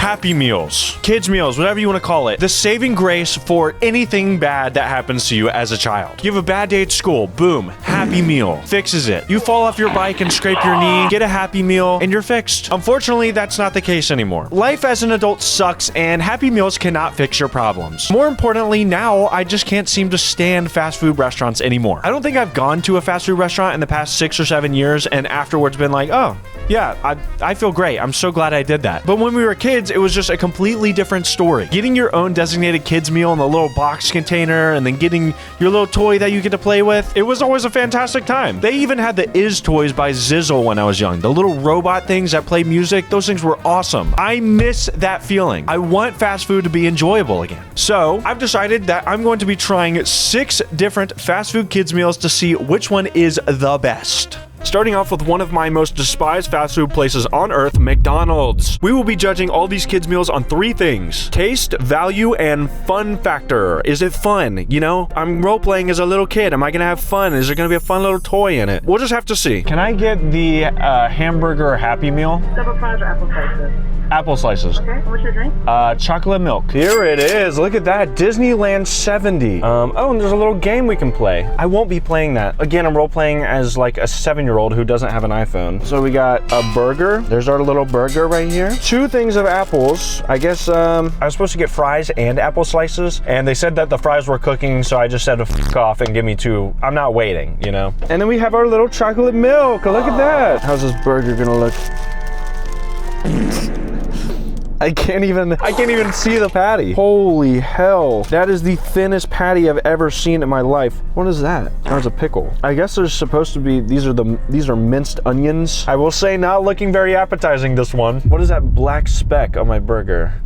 Happy Meals, kids meals, whatever you want to call it. The saving grace for anything bad that happens to you as a child. You have a bad day at school, boom, Happy Meal fixes it. You fall off your bike and scrape your knee, get a Happy Meal, and you're fixed. Unfortunately, that's not the case anymore. Life as an adult sucks, and Happy Meals cannot fix your problems. More importantly, now I just can't seem to stand fast food restaurants anymore. I don't think I've gone to a fast food restaurant in the past 6 or 7 years and afterwards been like, oh, yeah, I feel great. I'm so glad I did that. But when we were kids, it was just a completely different story. Getting your own designated kids meal in the little box container and then getting your little toy that you get to play with, it was always a fantastic time. They even had the Is toys by Zizzle when I was young. The little robot things that play music, those things were awesome. I miss that feeling. I want fast food to be enjoyable again. So I've decided that I'm going to be trying 6 different fast food kids meals to see which one is the best. Starting off with one of my most despised fast food places on earth, McDonald's. We will be judging all these kids' meals on 3 things: taste, value, and fun factor. Is it fun? You know, I'm role-playing as a little kid. Am I gonna have fun? Is there gonna be a fun little toy in it? We'll just have to see. Can I get the hamburger Happy Meal? Double fries or apple slices? Apple slices. Okay, what's your drink? Chocolate milk. Here it is. Look at that. Disneyland 70. Oh, and there's a little game we can play. I won't be playing that. Again, I'm role-playing as like a 7-year-old who doesn't have an iPhone. So we got a burger. There's our little burger right here. 2 things of apples. I guess I was supposed to get fries and apple slices, and they said that the fries were cooking, so I just said to f off and give me 2. I'm not waiting, you know? And then we have our little chocolate milk. Look at that. How's this burger gonna look? I can't even see the patty. Holy hell. That is the thinnest patty I've ever seen in my life. What is that? There's a pickle. I guess there's supposed to be, these are minced onions. I will say, not looking very appetizing, this one. What is that black speck on my burger?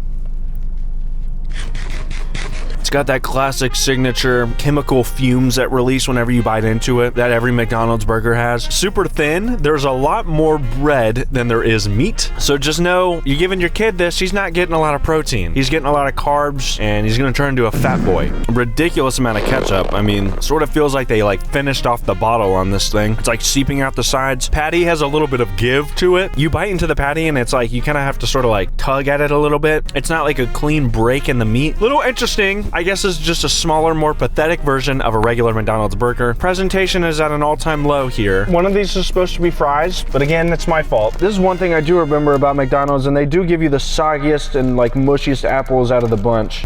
It's got that classic signature chemical fumes that release whenever you bite into it that every McDonald's burger has. Super thin. There's a lot more bread than there is meat. So just know, you're giving your kid this, he's not getting a lot of protein. He's getting a lot of carbs, and he's gonna turn into a fat boy. A ridiculous amount of ketchup. I mean, sort of feels like they like finished off the bottle on this thing. It's like seeping out the sides. Patty has a little bit of give to it. You bite into the patty and it's like, you kind of have to sort of like tug at it a little bit. It's not like a clean break in the meat. Little interesting. I guess it's just a smaller, more pathetic version of a regular McDonald's burger. Presentation is at an all-time low here. One of these is supposed to be fries, but again, it's my fault. This is one thing I do remember about McDonald's, and they do give you the soggiest and like mushiest apples out of the bunch.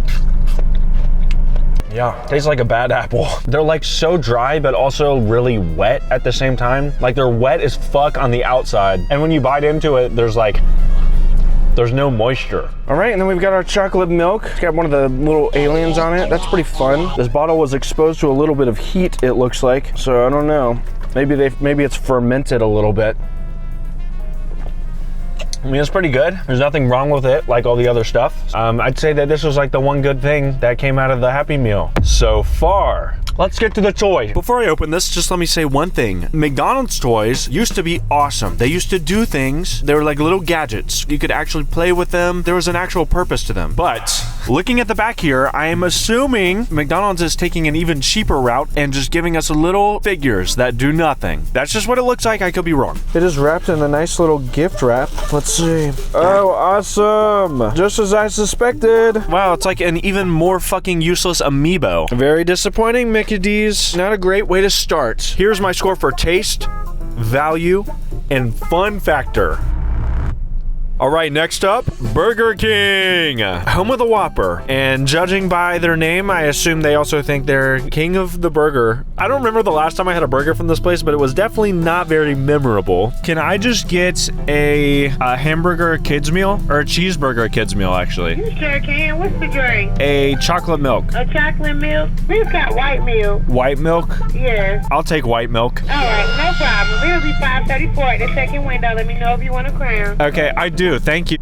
Yeah, tastes like a bad apple. They're like so dry, but also really wet at the same time. Like they're wet as fuck on the outside, and when you bite into it, there's no moisture. All right, and then we've got our chocolate milk. It's got one of the little aliens on it. That's pretty fun. This bottle was exposed to a little bit of heat, it looks like. So I don't know. Maybe it's fermented a little bit. I mean, it's pretty good. There's nothing wrong with it, like all the other stuff. I'd say that this was like the one good thing that came out of the Happy Meal so far. Let's get to the toy. Before I open this, just let me say one thing. McDonald's toys used to be awesome. They used to do things. They were like little gadgets. You could actually play with them. There was an actual purpose to them. But looking at the back here, I am assuming McDonald's is taking an even cheaper route and just giving us little figures that do nothing. That's just what it looks like. I could be wrong. It is wrapped in a nice little gift wrap. Let's see. Oh, awesome. Just as I suspected. Wow, it's like an even more fucking useless amiibo. Very disappointing, Mickey D's. Not a great way to start. Here's my score for taste, value, and fun factor. All right, next up, Burger King, home of the Whopper. And judging by their name, I assume they also think they're king of the burger. I don't remember the last time I had a burger from this place, but it was definitely not very memorable. Can I just get a hamburger kids meal? Or a cheeseburger kids meal, actually? You sure can. What's the drink? A chocolate milk. A chocolate milk? We've got white milk. White milk? Yes. I'll take white milk. All right, no problem. It'll be $5.34 at the second window. Let me know if you want a crown. Okay, I do. Thank you.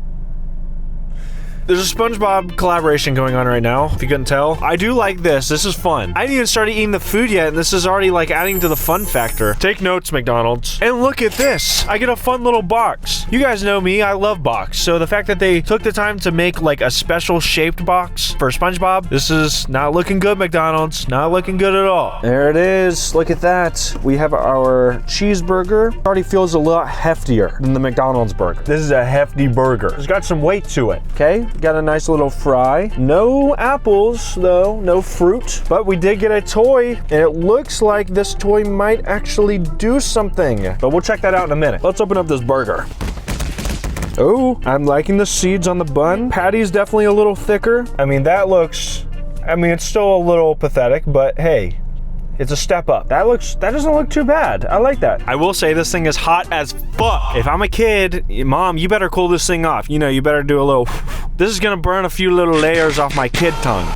There's a SpongeBob collaboration going on right now, if you couldn't tell. I do like this. This is fun. I didn't even start eating the food yet, and this is already like adding to the fun factor. Take notes, McDonald's. And look at this. I get a fun little box. You guys know me. I love box. So the fact that they took the time to make like a special shaped box for SpongeBob, this is not looking good, McDonald's. Not looking good at all. There it is. Look at that. We have our cheeseburger. Already feels a lot heftier than the McDonald's burger. This is a hefty burger. It's got some weight to it. Okay, got a nice little fry. No apples though, no fruit, but we did get a toy, and it looks like this toy might actually do something, but we'll check that out in a minute. Let's open up this burger. Oh, I'm liking the seeds on the bun. Patty's definitely a little thicker. I mean, that looks, it's still a little pathetic, but hey, it's a step up. That doesn't look too bad. I like that. I will say this thing is hot as fuck. If I'm a kid, Mom, you better cool this thing off. You know, you better do a little, this is gonna burn a few little layers off my kid tongue.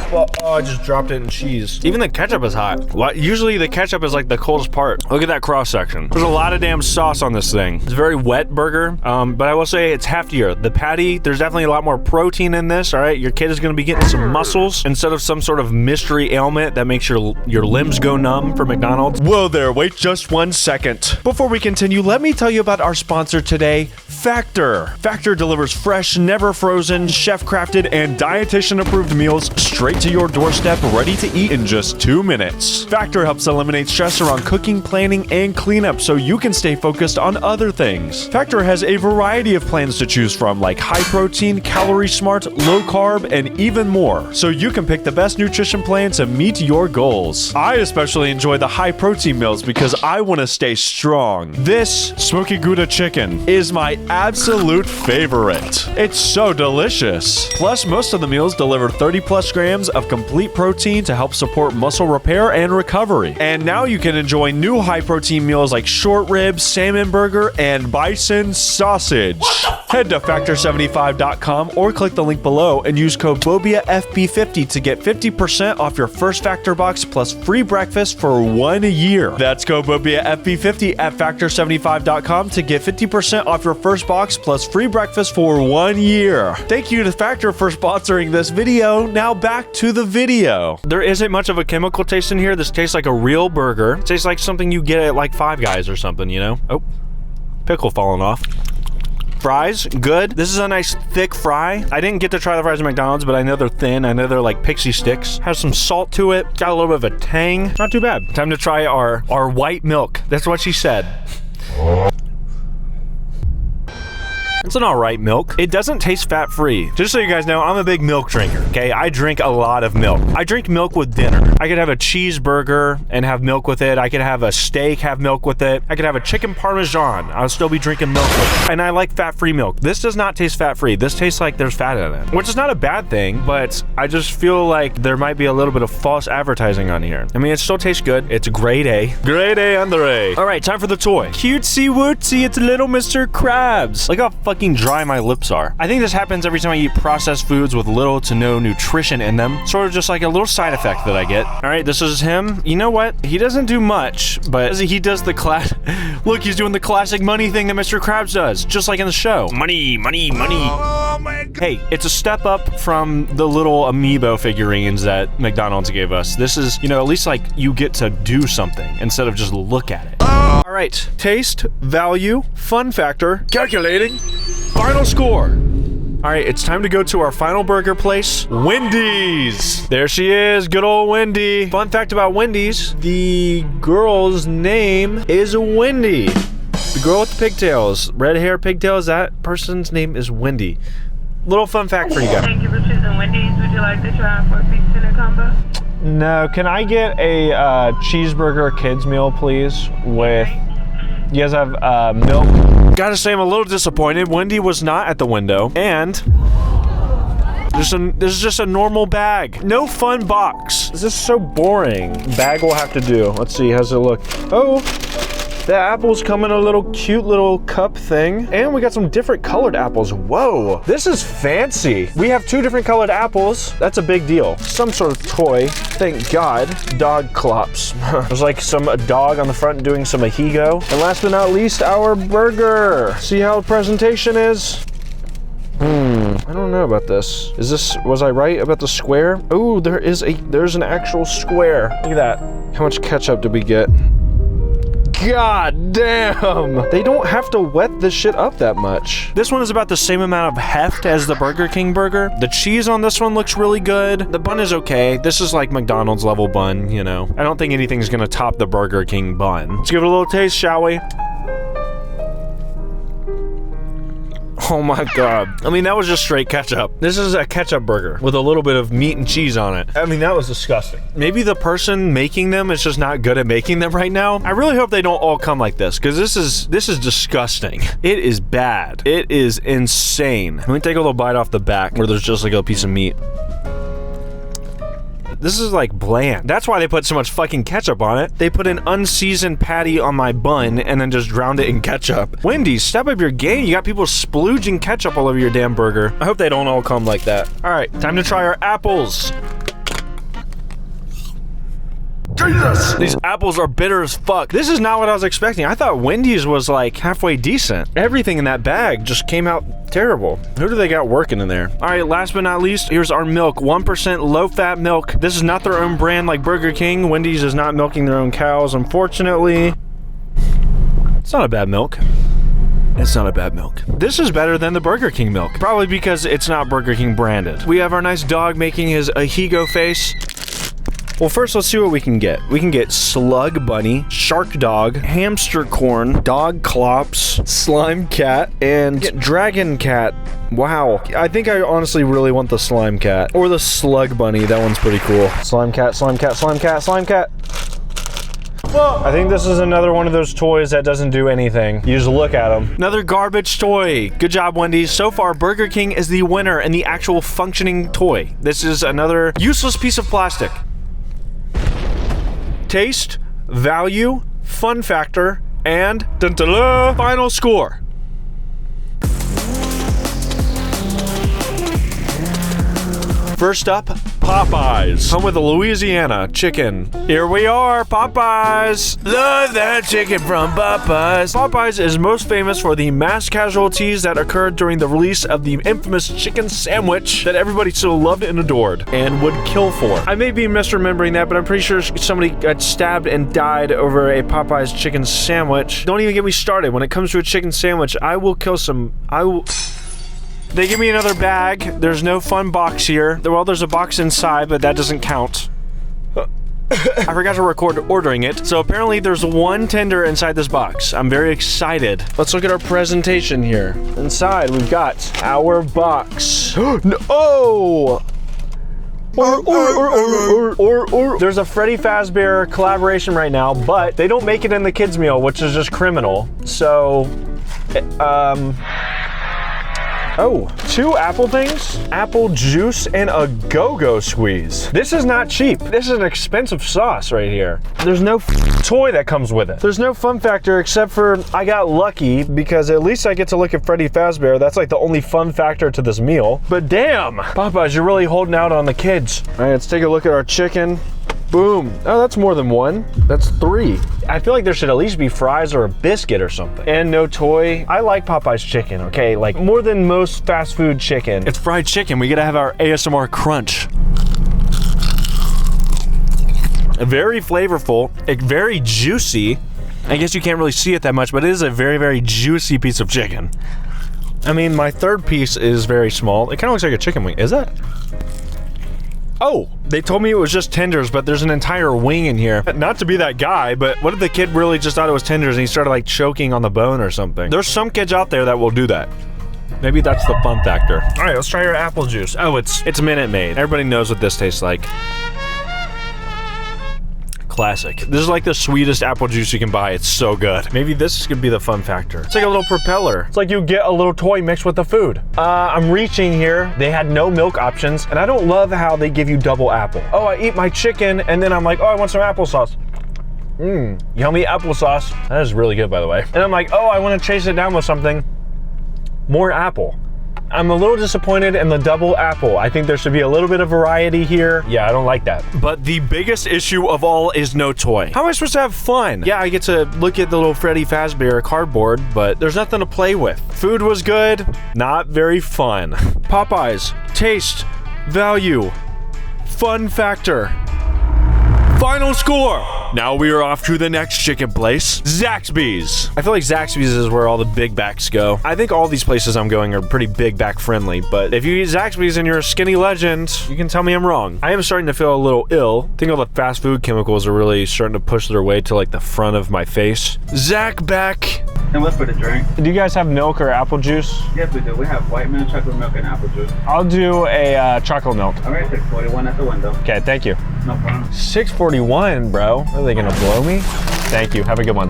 Well, oh, I just dropped it in cheese. Even the ketchup is hot. What? Usually the ketchup is like the coldest part. Look at that cross section. There's a lot of damn sauce on this thing. It's a very wet burger, but I will say it's heftier. The patty, there's definitely a lot more protein in this, all right? Your kid is gonna be getting some muscles instead of some sort of mystery ailment that makes your limbs go numb for McDonald's. Whoa there, wait just 1 second. Before we continue, let me tell you about our sponsor today, Factor. Factor delivers fresh, never frozen, chef-crafted, and dietitian-approved meals straight to your doorstep, ready to eat in just 2 minutes. Factor helps eliminate stress around cooking, planning, and cleanup so you can stay focused on other things. Factor has a variety of plans to choose from, like high protein, calorie smart, low carb, and even more, so you can pick the best nutrition plan to meet your goals. I especially enjoy the high protein meals because I want to stay strong. This smoky Gouda chicken is my absolute favorite. It's so delicious. Plus, most of the meals deliver 30 plus grams of complete protein to help support muscle repair and recovery. And now you can enjoy new high protein meals like short ribs, salmon burger, and bison sausage. Head to factor75.com or click the link below and use code BOBIAFB50 to get 50% off your first Factor box plus free breakfast for 1 year. That's code BOBIAFB50 at factor75.com to get 50% off your first box plus free breakfast for 1 year. Thank you to Factor for sponsoring this video. Now back to the video. There isn't much of a chemical taste in here. This tastes like a real burger. It tastes like something you get at like Five Guys or something, you know? Oh, pickle falling off. Fries, good. This is a nice thick fry. I didn't get to try the fries at McDonald's, but I know they're thin. I know they're like pixie sticks. Has some salt to it. Got a little bit of a tang. Not too bad. Time to try our white milk. That's what she said. It's an alright milk. It doesn't taste fat-free. Just so you guys know, I'm a big milk drinker, okay? I drink a lot of milk. I drink milk with dinner. I could have a cheeseburger and have milk with it. I could have a steak, have milk with it. I could have a chicken parmesan. I'll still be drinking milk with it. And I like fat-free milk. This does not taste fat-free. This tastes like there's fat in it, which is not a bad thing, but I just feel like there might be a little bit of false advertising on here. I mean, it still tastes good. It's grade A. Grade A under A. All right, time for the toy. Cutesy wootsy, it's little Mr. Krabs. Look how fucking dry my lips are. I think this happens every time I eat processed foods with little to no nutrition in them. Sort of just like a little side effect that I get. All right, this is him. You know what? He doesn't do much, but he does the look, he's doing the classic money thing that Mr. Krabs does, just like in the show. Money, money, money. Oh my God. Hey, it's a step up from the little amiibo figurines that McDonald's gave us. This is, you know, at least like you get to do something instead of just look at it. All right, taste, value, fun factor, calculating, final score. All right, it's time to go to our final burger place, Wendy's. There she is, good old Wendy. Fun fact about Wendy's, the girl's name is Wendy. The girl with the pigtails, red hair, pigtails, that person's name is Wendy. Little fun fact for you guys. Thank you for choosing Wendy's. Would you like to try for a pizza and a combo? No, can I get a cheeseburger kids meal, please, with, you guys have milk? Gotta say, I'm a little disappointed. Wendy was not at the window, and this is just a normal bag. No fun box. This is so boring. Bag will have to do. Let's see, how's it look? Oh, the apples come in a little cute little cup thing, and we got some different colored apples. Whoa, this is fancy. We have 2 different colored apples. That's a big deal. Some sort of toy. Thank God. Dog clops. There's like a dog on the front doing some ahigo. And last but not least, our burger. See how the presentation is? I don't know about this. Was I right about the square? Oh, there's an actual square. Look at that. How much ketchup did we get? God damn! They don't have to wet this shit up that much. This one is about the same amount of heft as the Burger King burger. The cheese on this one looks really good. The bun is okay. This is like McDonald's level bun, you know. I don't think anything's gonna top the Burger King bun. Let's give it a little taste, shall we? Oh my god. I mean, that was just straight ketchup. This is a ketchup burger with a little bit of meat and cheese on it. I mean, that was disgusting. Maybe the person making them is just not good at making them right now. I really hope they don't all come like this, because this is disgusting. It is bad. It is insane. Let me take a little bite off the back where there's just like a piece of meat. This is like bland. That's why they put so much fucking ketchup on it. They put an unseasoned patty on my bun and then just drowned it in ketchup. Wendy, step up your game. You got people splooging ketchup all over your damn burger. I hope they don't all come like that. All right, time to try our apples. Jesus! These apples are bitter as fuck. This is not what I was expecting. I thought Wendy's was like halfway decent. Everything in that bag just came out terrible. Who do they got working in there? All right, last but not least, here's our milk. 1% low-fat milk. This is not their own brand like Burger King. Wendy's is not milking their own cows, unfortunately. It's not a bad milk. It's not a bad milk. This is better than the Burger King milk. Probably because it's not Burger King branded. We have our nice dog making his ahigo face. Well, first, let's see what we can get. We can get slug bunny, shark dog, hamster corn, dog clops, slime cat, and get dragon cat. Wow. I think I honestly really want the slime cat. Or the slug bunny. That one's pretty cool. Slime cat, slime cat, slime cat, slime cat. Well, I think this is another one of those toys that doesn't do anything. You just look at them. Another garbage toy. Good job, Wendy. So far, Burger King is the winner in the actual functioning toy. This is another useless piece of plastic. Taste, value, fun factor, and dun-dun-dun, final score. First up, Popeyes. Home with the Louisiana chicken. Here we are, Popeyes. Love that chicken from Popeyes. Popeyes is most famous for the mass casualties that occurred during the release of the infamous chicken sandwich that everybody so loved and adored and would kill for. I may be misremembering that, but I'm pretty sure somebody got stabbed and died over a Popeyes chicken sandwich. Don't even get me started. When it comes to a chicken sandwich, I will kill some. They give me another bag. There's no fun box here. Well, there's a box inside, but that doesn't count. I forgot to record ordering it. So apparently there's one tender inside this box. I'm very excited. Let's look at our presentation here. Inside, we've got our box. No! There's a Freddy Fazbear collaboration right now, but they don't make it in the kids' meal, which is just criminal. So, oh, 2 apple things, apple juice, and a go-go squeeze. This is not cheap. This is an expensive sauce right here. There's no toy that comes with it. There's no fun factor except for I got lucky because at least I get to look at Freddy Fazbear. That's like the only fun factor to this meal. But damn, Popeyes, you're really holding out on the kids. All right, let's take a look at our chicken. Boom. Oh, that's more than 1. That's 3. I feel like there should at least be fries or a biscuit or something. And no toy. I like Popeye's chicken, okay? Like, more than most fast food chicken. It's fried chicken. We gotta have our ASMR crunch. Very flavorful. Very juicy. I guess you can't really see it that much, but it is a very, very juicy piece of chicken. I mean, my third piece is very small. It kind of looks like a chicken wing. Is that? Oh, they told me it was just tenders, but there's an entire wing in here. Not to be that guy, but what if the kid really just thought it was tenders and he started like choking on the bone or something? There's some kids out there that will do that. Maybe that's the fun factor. All right, let's try our apple juice. Oh, it's Minute Maid. Everybody knows what this tastes like. Classic. This is like the sweetest apple juice you can buy. It's so good. Maybe this could be the fun factor. It's like a little propeller. It's like you get a little toy mixed with the food. I'm reaching here. They had no milk options, and I don't love how they give you double apple. Oh, I eat my chicken, and then I'm like, oh, I want some applesauce. Yummy applesauce. That is really good, by the way. And I'm like, oh, I want to chase it down with something. More apple. I'm a little disappointed in the double apple. I think there should be a little bit of variety here. Yeah, I don't like that. But the biggest issue of all is no toy. How am I supposed to have fun? Yeah, I get to look at the little Freddy Fazbear cardboard, but there's nothing to play with. Food was good, not very fun. Popeyes, taste, value, fun factor. Final score! Now we are off to the next chicken place, Zaxby's. I feel like Zaxby's is where all the big backs go. I think all these places I'm going are pretty big back friendly, but if you eat Zaxby's and you're a skinny legend, you can tell me I'm wrong. I am starting to feel a little ill. I think all the fast food chemicals are really starting to push their way to like the front of my face. Zach back. And what's for the drink? Do you guys have milk or apple juice? Yes, we do. We have white milk, chocolate milk, and apple juice. I'll do a chocolate milk. All right, 641 at the window. Okay, thank you. No problem. 641, bro. Are they gonna blow me? Thank you. Have a good one.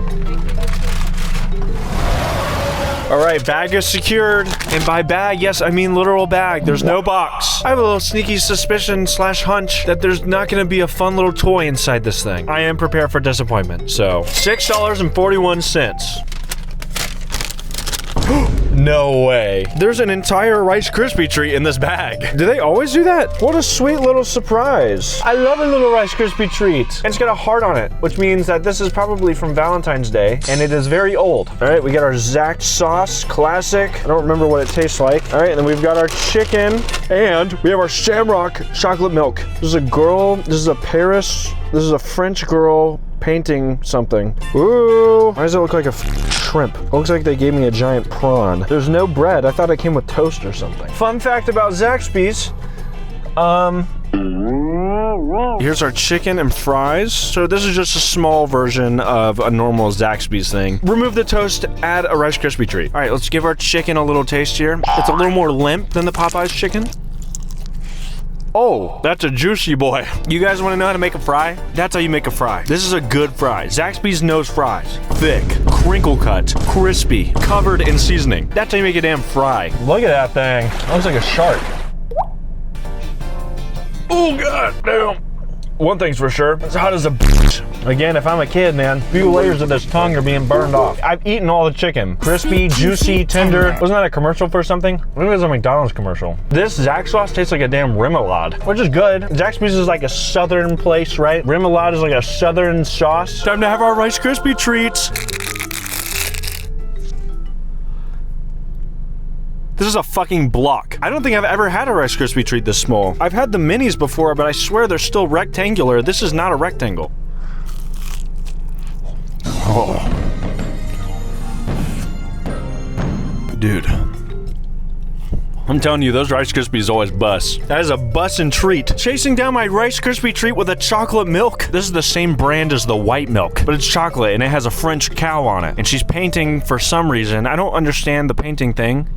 All right, bag is secured. And by bag, yes, I mean literal bag. There's no box. I have a little sneaky suspicion / hunch that there's not gonna be a fun little toy inside this thing. I am prepared for disappointment. So, $6.41. No way. There's an entire Rice Krispie treat in this bag. Do they always do that? What a sweet little surprise. I love a little Rice Krispie treat. And it's got a heart on it, which means that this is probably from Valentine's Day, and it is very old. All right, we got our Zax sauce, classic. I don't remember what it tastes like. All right, and then we've got our chicken, and we have our Shamrock chocolate milk. This is a girl, this is a Paris, this is a French girl painting something. Ooh, why does it look like a shrimp? It looks like they gave me a giant prawn. There's no bread. I thought it came with toast or something. Fun fact about Zaxby's. Here's our chicken and fries. So this is just a small version of a normal Zaxby's thing. Remove the toast, add a Rice Krispie treat. All right, let's give our chicken a little taste here. It's a little more limp than the Popeyes chicken. Oh, that's a juicy boy. You guys want to know how to make a fry? That's how you make a fry. This is a good fry. Zaxby's knows fries. Thick, crinkle cut, crispy, covered in seasoning. That's how you make a damn fry. Look at that thing. It looks like a shark. Oh, god damn. One thing's for sure, it's hot as a bitch. Again, if I'm a kid, man, a few layers of this tongue are being burned off. I've eaten all the chicken. Crispy, juicy, tender. Wasn't that a commercial for something? Maybe it was a McDonald's commercial. This Zax sauce tastes like a damn remoulade, which is good. Zaxby's is like a southern place, right? Remoulade is like a southern sauce. Time to have our Rice Krispie treats. This is a fucking block. I don't think I've ever had a Rice Krispie treat this small. I've had the minis before, but I swear they're still rectangular. This is not a rectangle. Oh. Dude. I'm telling you, those Rice Krispies always bust. That is a bussin' treat. Chasing down my Rice Krispie treat with a chocolate milk. This is the same brand as the white milk, but it's chocolate and it has a French cow on it. And she's painting for some reason. I don't understand the painting thing.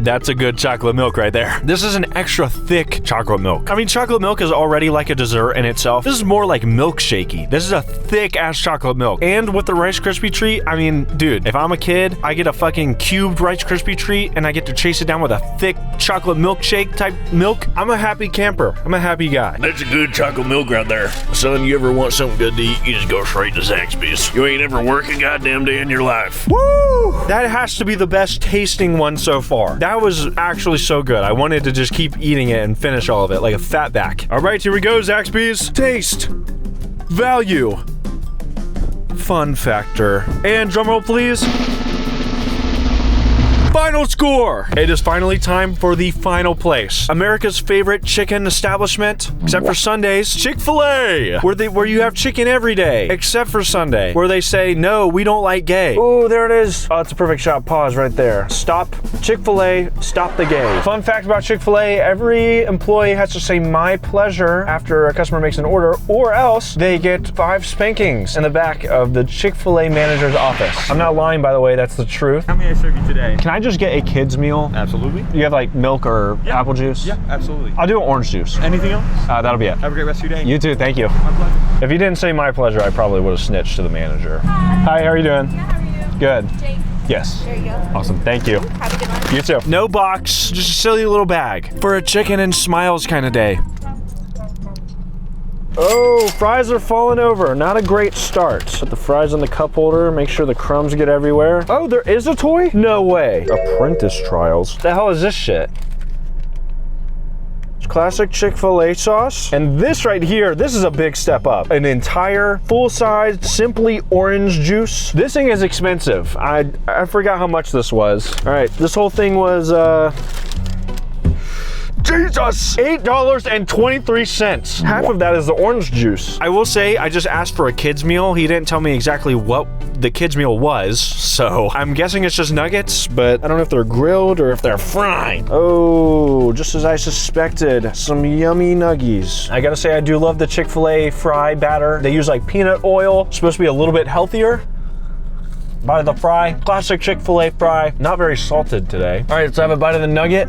That's a good chocolate milk right there. This is an extra thick chocolate milk. I mean, chocolate milk is already like a dessert in itself. This is more like milkshakey. This is a thick ass chocolate milk. And with the Rice Krispie treat, I mean, dude, if I'm a kid, I get a fucking cubed Rice Krispie treat and I get to chase it down with a thick chocolate milkshake type milk. I'm a happy camper. I'm a happy guy. That's a good chocolate milk right there. Son, you ever want something good to eat, you just go straight to Zaxby's. You ain't ever worked a goddamn day in your life. Woo! That has to be the best tasting one so far. That was actually so good. I wanted to just keep eating it and finish all of it like a fatback. All right, here we go, Zaxby's. Taste, value, fun factor, and drumroll please. Final score! It is finally time for the final place. America's favorite chicken establishment, except for Sundays, Chick-fil-A, where you have chicken every day, except for Sunday, where they say, no, we don't like gay. Oh, there it is. Oh, it's a perfect shot. Pause right there. Stop Chick-fil-A, stop the gay. Fun fact about Chick-fil-A, every employee has to say my pleasure after a customer makes an order, or else they get 5 spankings in the back of the Chick-fil-A manager's office. I'm not lying, by the way, that's the truth. How may I serve you today? Can I just get a kid's meal? Absolutely. You have like milk or apple juice? Yeah, absolutely. I'll do an orange juice. Anything else? That'll be it. Have a great rest of your day. You too, thank you. My pleasure. If you didn't say my pleasure, I probably would have snitched to the manager. Hi, how are you doing? Yeah, how are you? Good. Jake. Yes. There you go. Awesome, thank you. Have a good one. You too. No box, just a silly little bag for a chicken and smiles kind of day. Oh, fries are falling over. Not a great start. Put the fries in the cup holder. Make sure the crumbs get everywhere. Oh, there is a toy? No way. Apprentice trials. What the hell is this shit? Classic Chick-fil-A sauce. And this right here, this is a big step up. An entire full-size Simply orange juice. This thing is expensive. I forgot how much this was. All right, this whole thing was Jesus! $8.23. Half of that is the orange juice. I will say, I just asked for a kid's meal. He didn't tell me exactly what the kid's meal was, so I'm guessing it's just nuggets, but I don't know if they're grilled or if they're fried. Oh, just as I suspected, some yummy nuggies. I gotta say, I do love the Chick-fil-A fry batter. They use like peanut oil. It's supposed to be a little bit healthier. Bite of the fry, classic Chick-fil-A fry. Not very salted today. All right, let's have a bite of the nugget.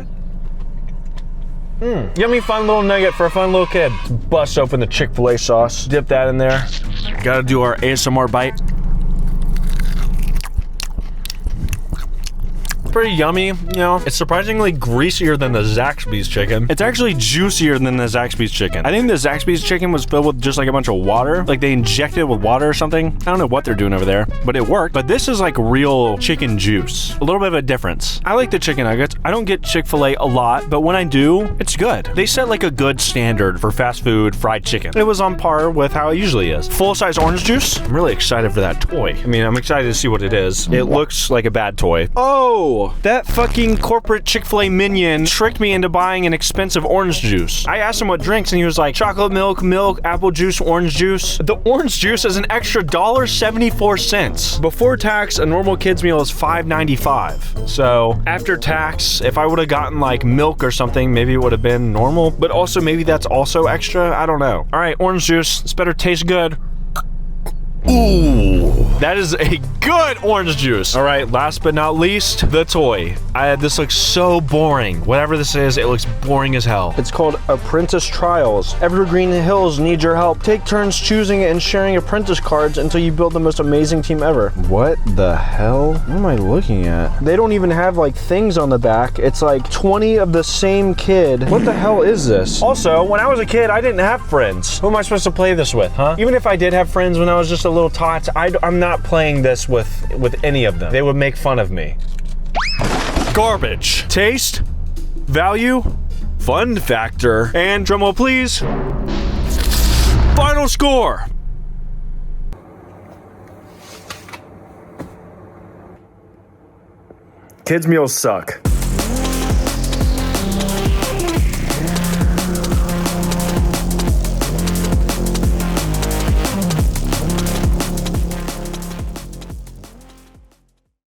Yummy, fun little nugget for a fun little kid. Bust open the Chick-fil-A sauce, dip that in there. Gotta do our ASMR bite. Pretty yummy, you know. It's surprisingly greasier than the Zaxby's chicken. It's actually juicier than the Zaxby's chicken. I think the Zaxby's chicken was filled with just like a bunch of water. Like they injected it with water or something. I don't know what they're doing over there, but it worked. But this is like real chicken juice. A little bit of a difference. I like the chicken nuggets. I don't get Chick-fil-A a lot, but when I do, it's good. They set like a good standard for fast food fried chicken. It was on par with how it usually is. Full-size orange juice. I'm really excited for that toy. I mean, I'm excited to see what it is. It looks like a bad toy. Oh! That fucking corporate Chick-fil-A minion tricked me into buying an expensive orange juice. I asked him what drinks and he was like, chocolate milk, apple juice, orange juice. The orange juice is an extra $1.74. Before tax, a normal kid's meal is $5.95. So after tax, if I would have gotten like milk or something, maybe it would have been normal, but also maybe that's also extra. I don't know. All right, orange juice. This better taste good. Ooh, that is a good orange juice. All right, last but not least, the toy. This looks so boring. Whatever this is, it looks boring as hell. It's called Apprentice Trials. Evergreen Hills need your help. Take turns choosing and sharing apprentice cards until you build the most amazing team ever. What the hell? What am I looking at? They don't even have like things on the back. It's like 20 of the same kid. What the hell is this? Also, when I was a kid, I didn't have friends. Who am I supposed to play this with, huh? Even if I did have friends when I was just a little tots, I'm not playing this with any of them. They would make fun of me. Garbage. Taste, value, fun factor, and drumroll please, final score. Kids' meals suck.